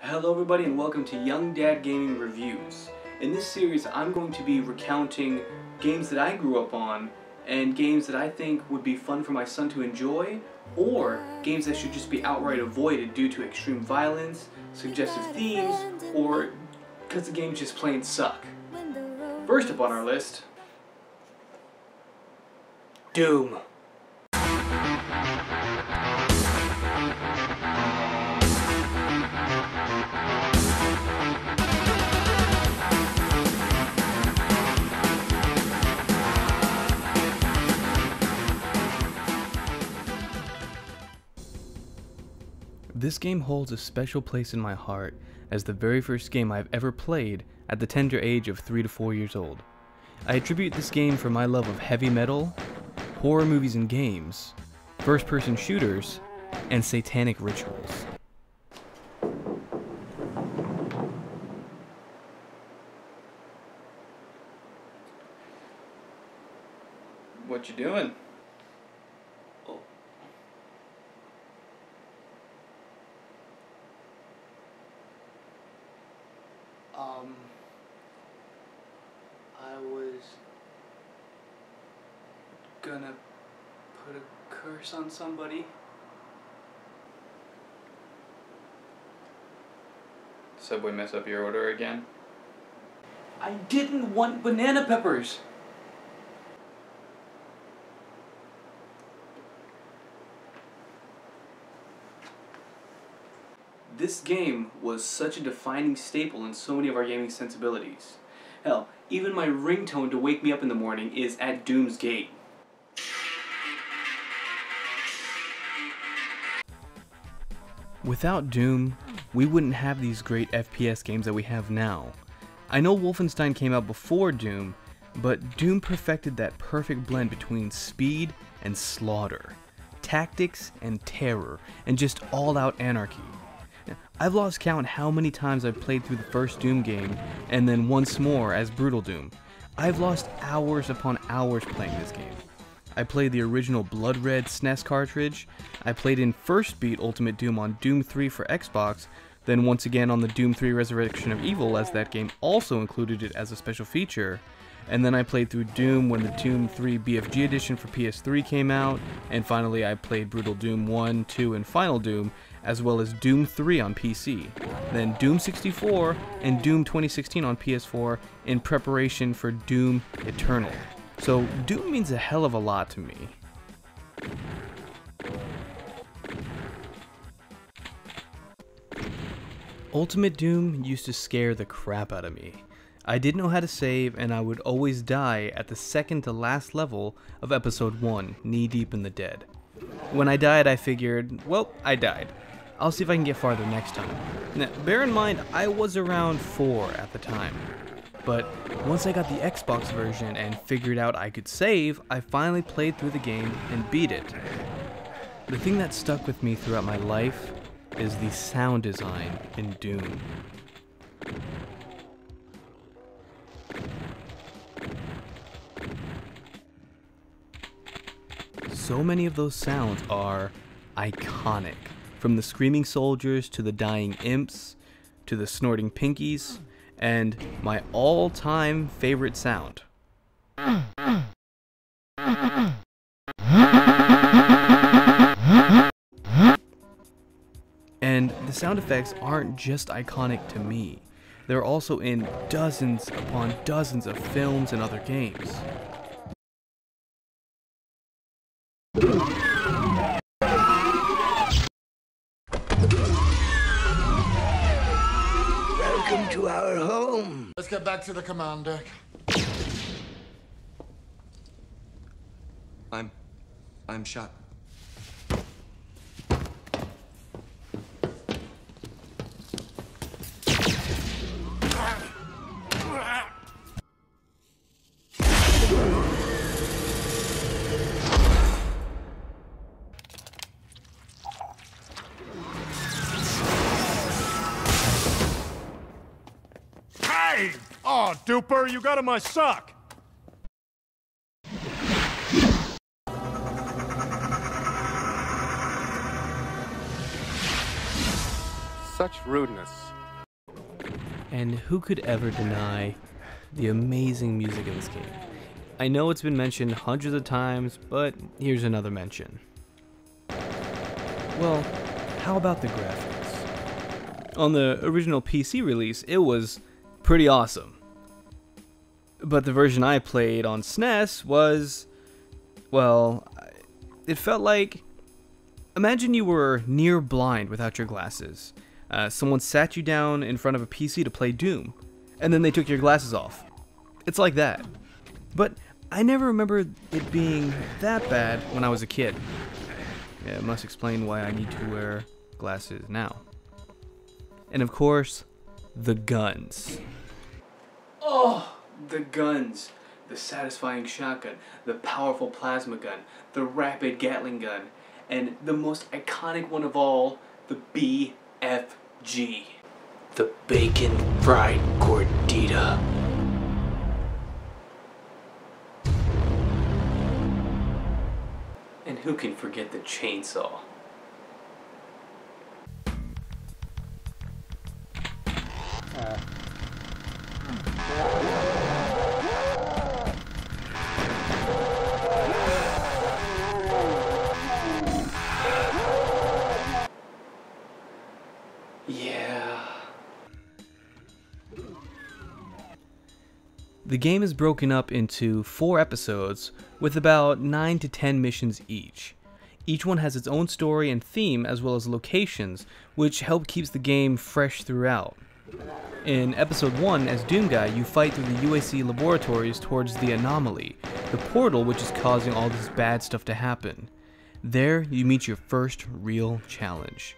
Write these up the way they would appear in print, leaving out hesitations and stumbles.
Hello everybody and welcome to Young Dad Gaming Reviews. In this series I'm going to be recounting games that I grew up on and games that I think would be fun for my son to enjoy, or games that should just be outright avoided due to extreme violence, suggestive themes, or because the games just plain suck. First up on our list, Doom. This game holds a special place in my heart as the very first game I've ever played at the tender age of 3 to 4 years old. I attribute this game for my love of heavy metal, horror movies and games, first-person shooters, and satanic rituals. What you doing? Oh. I was gonna put a curse on somebody. Subway mess up your order again? I didn't want banana peppers! This game was such a defining staple in so many of our gaming sensibilities. Hell, even my ringtone to wake me up in the morning is At Doom's Gate. Without Doom, we wouldn't have these great FPS games that we have now. I know Wolfenstein came out before Doom, but Doom perfected that perfect blend between speed and slaughter, tactics and terror, and just all-out anarchy. I've lost count how many times I've played through the first Doom game, and then once more as Brutal Doom. I've lost hours upon hours playing this game. I played the original Blood Red SNES cartridge, I played in First Beat Ultimate Doom on Doom 3 for Xbox, then once again on the Doom 3 Resurrection of Evil as that game also included it as a special feature, and then I played through Doom when the Doom 3 BFG edition for PS3 came out, and finally I played Brutal Doom 1, 2, and Final Doom, as well as Doom 3 on PC, then Doom 64 and Doom 2016 on PS4 in preparation for Doom Eternal. So Doom means a hell of a lot to me. Ultimate Doom used to scare the crap out of me. I didn't know how to save, and I would always die at the second to last level of episode 1, knee deep in the dead. When I died, I figured, well, I died. I'll see if I can get farther next time. Now, bear in mind, I was around 4 at the time. But once I got the Xbox version and figured out I could save, I finally played through the game and beat it. The thing that stuck with me throughout my life is the sound design in Doom. So many of those sounds are iconic. From the screaming soldiers to the dying imps, to the snorting pinkies, and my all-time favorite sound. And the sound effects aren't just iconic to me. They're also in dozens upon dozens of films and other games. Welcome to our home. Let's get back to the command deck. I'm shot. Hey! Oh, duper, you got him my sock! Such rudeness. And who could ever deny the amazing music in this game? I know it's been mentioned hundreds of times, but here's another mention. Well, how about the graphics? On the original PC release, it was pretty awesome. But the version I played on SNES was, well, it felt like, imagine you were near blind without your glasses. Someone sat you down in front of a PC to play Doom, and then they took your glasses off. It's like that. But I never remember it being that bad when I was a kid. Yeah, it must explain why I need to wear glasses now. And of course, the guns. Oh, the guns. The satisfying shotgun, the powerful plasma gun, the rapid Gatling gun, and the most iconic one of all, the BFG. The bacon fried gordita. And who can forget the chainsaw? Yeah. The game is broken up into 4 episodes with about 9 to 10 missions each. Each one has its own story and theme as well as locations, which help keeps the game fresh throughout. In episode 1, as Doom Guy, you fight through the UAC laboratories towards the Anomaly, the portal which is causing all this bad stuff to happen. There, you meet your first real challenge.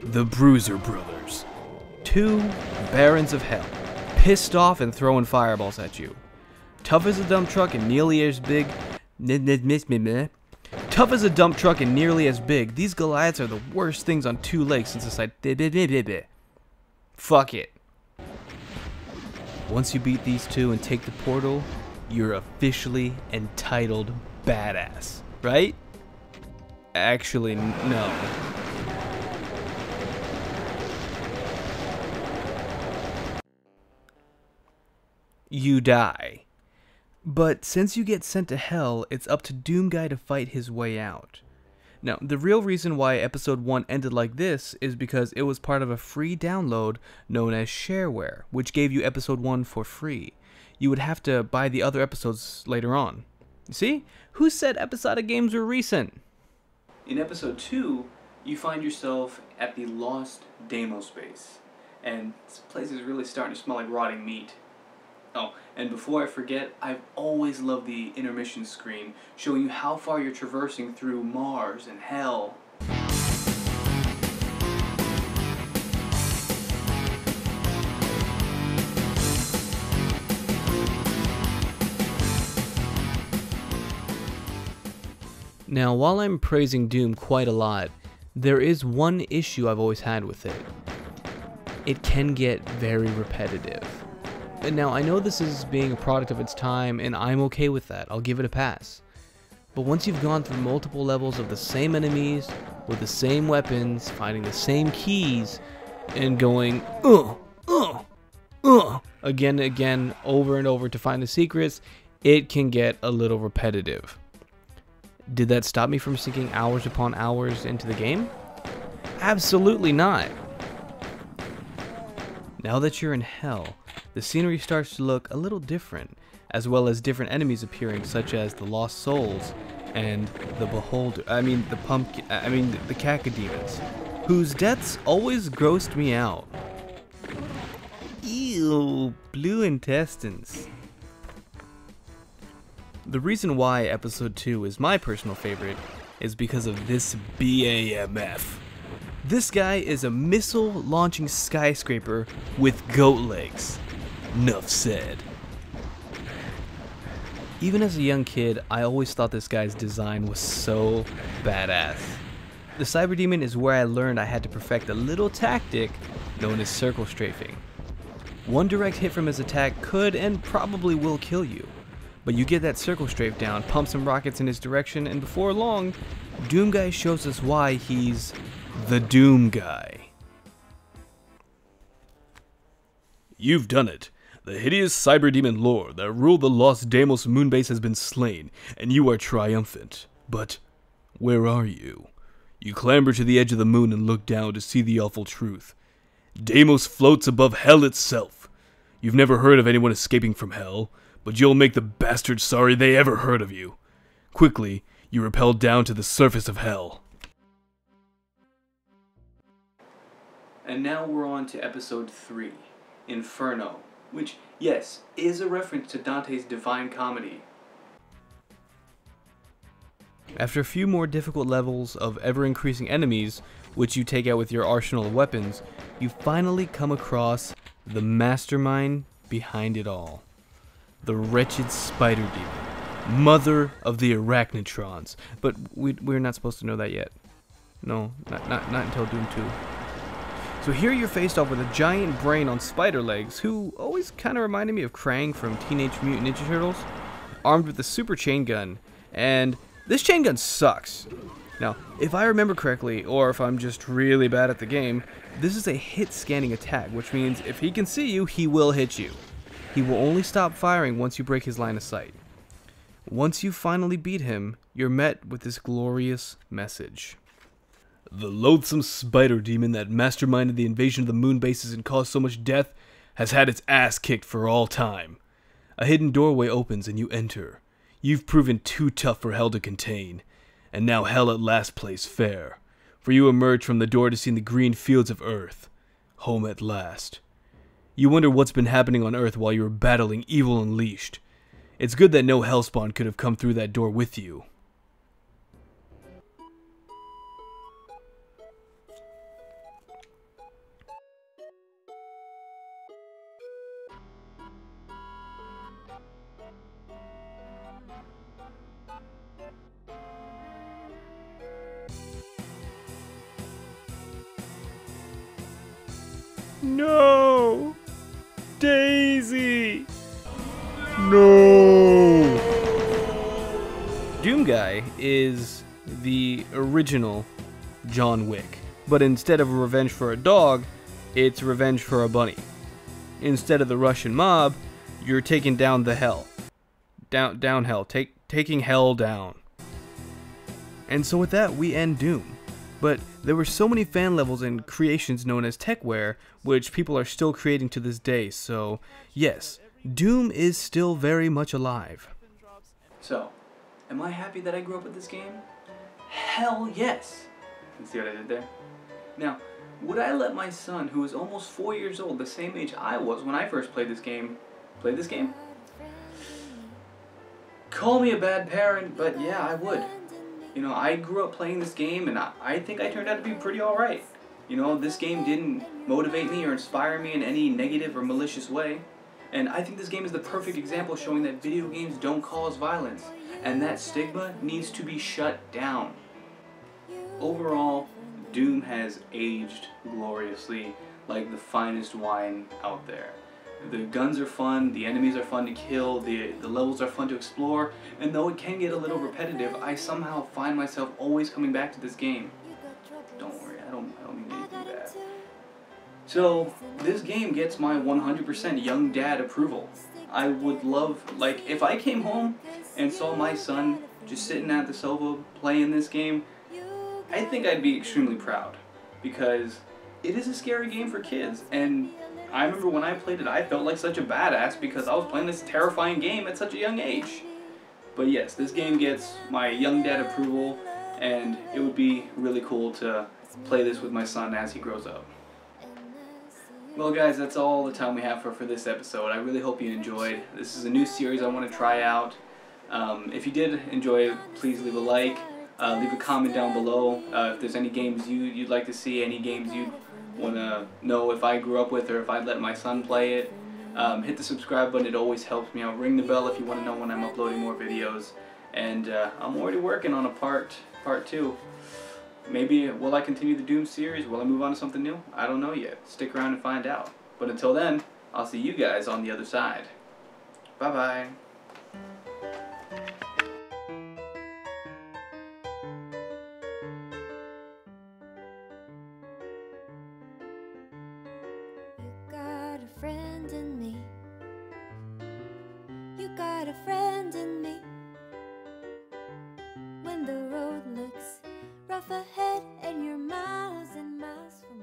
The Bruiser Brothers. 2 Barons of Hell, pissed off and throwing fireballs at you. Tough as a dump truck and nearly as big. Tough as a dump truck and nearly as big, these Goliaths are the worst things on 2 legs since it's like fuck it. Once you beat these 2 and take the portal, you're officially entitled badass, right? Actually, no. You die. But since you get sent to hell, it's up to Doom Guy to fight his way out. Now, the real reason why episode 1 ended like this is because it was part of a free download known as shareware, which gave you episode 1 for free. You would have to buy the other episodes later on. You see? Who said episodic games were recent? In episode 2, you find yourself at the Lost Demo Space. And this place is really starting to smell like rotting meat. Oh, and before I forget, I've always loved the intermission screen, showing you how far you're traversing through Mars and Hell. Now, while I'm praising Doom quite a lot, there is one issue I've always had with it. It can get very repetitive. Now, I know this is being a product of its time, and I'm okay with that. I'll give it a pass. But once you've gone through multiple levels of the same enemies, with the same weapons, finding the same keys, and going, again and again, over and over to find the secrets, it can get a little repetitive. Did that stop me from sinking hours upon hours into the game? Absolutely not. Now that you're in hell, the scenery starts to look a little different, as well as different enemies appearing, such as the Lost Souls and the the Cacodemons, whose deaths always grossed me out. Ew, blue intestines. The reason why episode 2 is my personal favorite is because of this BAMF. This guy is a missile-launching skyscraper with goat legs. Nuff said. Even as a young kid, I always thought this guy's design was so badass. The Cyber Demon is where I learned I had to perfect a little tactic known as circle strafing. One direct hit from his attack could and probably will kill you, but you get that circle strafe down, pump some rockets in his direction, and before long, Doom Guy shows us why he's the Doom Guy. You've done it. The hideous cyber demon lord that ruled the lost Deimos moonbase has been slain, and you are triumphant. But where are you? You clamber to the edge of the moon and look down to see the awful truth. Deimos floats above hell itself. You've never heard of anyone escaping from hell, but you'll make the bastards sorry they ever heard of you. Quickly, you rappel down to the surface of hell. And now we're on to episode 3, Inferno, which, yes, is a reference to Dante's Divine Comedy. After a few more difficult levels of ever-increasing enemies, which you take out with your arsenal of weapons, you finally come across the mastermind behind it all. The wretched spider demon, mother of the arachnotrons. But we're not supposed to know that yet. No, not until Doom 2. So here you're faced off with a giant brain on spider legs, who always kind of reminded me of Krang from Teenage Mutant Ninja Turtles, armed with a super chain gun, and this chain gun sucks. Now, if I remember correctly, or if I'm just really bad at the game, this is a hit scanning attack, which means if he can see you, he will hit you. He will only stop firing once you break his line of sight. Once you finally beat him, you're met with this glorious message. The loathsome spider demon that masterminded the invasion of the moon bases and caused so much death has had its ass kicked for all time. A hidden doorway opens and you enter. You've proven too tough for hell to contain, and now hell at last plays fair. For you emerge from the door to see the green fields of Earth, home at last. You wonder what's been happening on Earth while you were battling evil unleashed. It's good that no hellspawn could have come through that door with you. No! Daisy! No! Doom Guy is the original John Wick, but instead of revenge for a dog, it's revenge for a bunny. Instead of the Russian mob, you're taking down the hell. Down hell. Taking hell down. And so with that, we end Doom. But there were so many fan levels and creations known as techware, which people are still creating to this day, so yes, Doom is still very much alive. So, am I happy that I grew up with this game? Hell yes! You see what I did there? Now, would I let my son, who is almost 4 years old, the same age I was when I first played this game, play this game? Call me a bad parent, but yeah, I would. You know, I grew up playing this game, and I think I turned out to be pretty alright. You know, this game didn't motivate me or inspire me in any negative or malicious way. And I think this game is the perfect example showing that video games don't cause violence, and that stigma needs to be shut down. Overall, Doom has aged gloriously like the finest wine out there. The guns are fun, the enemies are fun to kill, the levels are fun to explore, and though it can get a little repetitive, I somehow find myself always coming back to this game. Don't worry, I don't mean anything bad. So, this game gets my 100% young dad approval. I would love, like, if I came home and saw my son just sitting at the sofa playing this game, I think I'd be extremely proud, because it is a scary game for kids, and I remember when I played it, I felt like such a badass because I was playing this terrifying game at such a young age. But yes, this game gets my young dad approval, and it would be really cool to play this with my son as he grows up. Well guys, that's all the time we have for this episode. I really hope you enjoyed. This is a new series I want to try out. If you did enjoy it, please leave a like, leave a comment down below if there's any games you'd like to see, any games you'd want to know if I grew up with or if I'd let my son play it. Hit the subscribe button, it always helps me out. Ring the bell if you want to know when I'm uploading more videos. And I'm already working on a part 2. Maybe, will I continue the Doom series? Will I move on to something new? I don't know yet. Stick around and find out. But until then, I'll see you guys on the other side. Bye-bye. Got a friend in got a friend in me. When the road looks rough ahead and you're miles and miles from